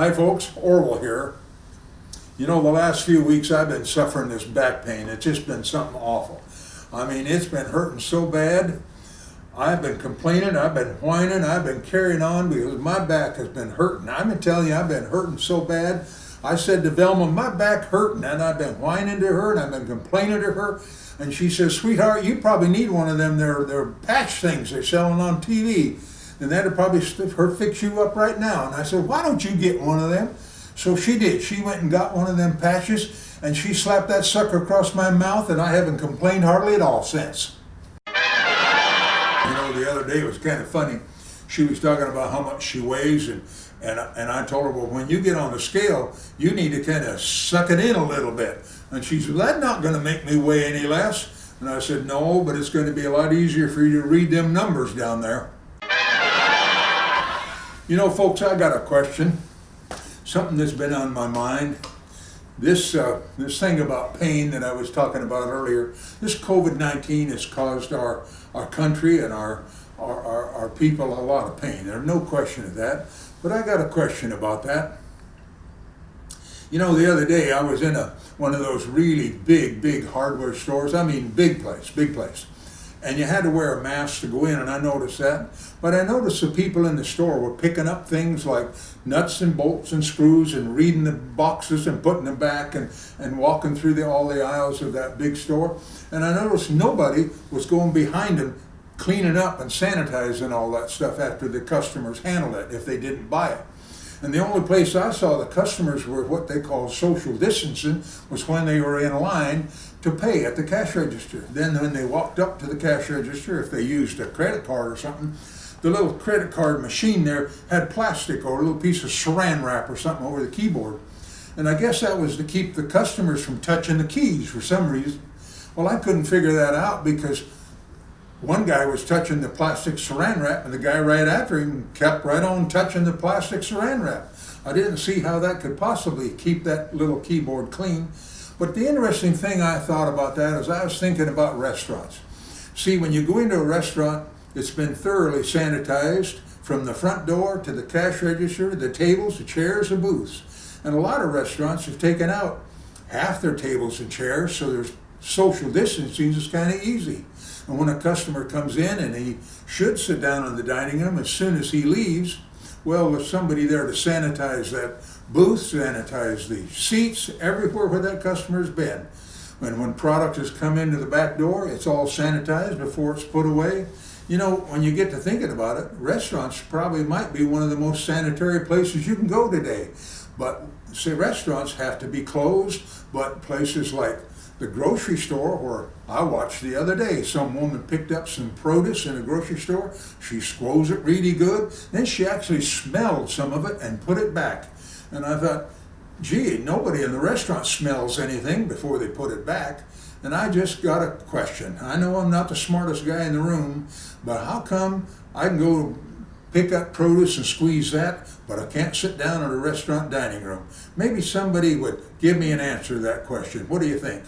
Hi folks, Orval here. You know, the last few weeks I've been suffering this back pain. It's just been something awful. I mean, it's been hurting so bad. I've been complaining, I've been whining, I've been carrying on because my back has been hurting. I've been telling you, I've been hurting so bad. I said to Velma, my back hurting, and I've been whining to her and I've been complaining to her. And she says, sweetheart, you probably need one of them, they're patch things they're selling on TV. And that'll probably fix you up right now. And I said, why don't you get one of them? So she did. She went and got one of them patches, and she slapped that sucker across my mouth, and I haven't complained hardly at all since. You know, the other day it was kind of funny. She was talking about how much she weighs, and I told her, well, when you get on the scale, you need to kind of suck it in a little bit. And she said, well, that's not going to make me weigh any less. And I said, no, but it's going to be a lot easier for you to read them numbers down there. You know, folks, I got a question. Something that's been on my mind. This thing about pain that I was talking about earlier, this COVID-19 has caused our country and our people a lot of pain. There's no question of that. But I got a question about that. You know, the other day I was in one of those really big hardware stores. I mean, big place. And you had to wear a mask to go in, and I noticed that. But I noticed the people in the store were picking up things like nuts and bolts and screws and reading the boxes and putting them back and walking through all the aisles of that big store. And I noticed nobody was going behind them cleaning up and sanitizing all that stuff after the customers handled it if they didn't buy it. And the only place I saw the customers were what they call social distancing was when they were in line to pay at the cash register. Then when they walked up to the cash register, if they used a credit card or something, the little credit card machine there had plastic or a little piece of saran wrap or something over the keyboard. And I guess that was to keep the customers from touching the keys for some reason. Well, I couldn't figure that out because one guy was touching the plastic saran wrap and the guy right after him kept right on touching the plastic saran wrap. I didn't see how that could possibly keep that little keyboard clean. But the interesting thing I thought about that is I was thinking about restaurants. See, when you go into a restaurant, it's been thoroughly sanitized from the front door to the cash register, the tables, the chairs, the booths. And a lot of restaurants have taken out half their tables and chairs, so there's social distancing is kind of easy. And when a customer comes in and he should sit down in the dining room, as soon as he leaves, well, there's somebody there to sanitize that booth, sanitize the seats, everywhere where that customer's been. And when product has come into the back door, it's all sanitized before it's put away. You know, when you get to thinking about it, restaurants probably might be one of the most sanitary places you can go today. But, say, restaurants have to be closed, but places like the grocery store, where I watched the other day, some woman picked up some produce in a grocery store. She squoze it really good. Then she actually smelled some of it and put it back. And I thought, gee, nobody in the restaurant smells anything before they put it back. And I just got a question. I know I'm not the smartest guy in the room, but how come I can go pick up produce and squeeze that, but I can't sit down in a restaurant dining room? Maybe somebody would give me an answer to that question. What do you think?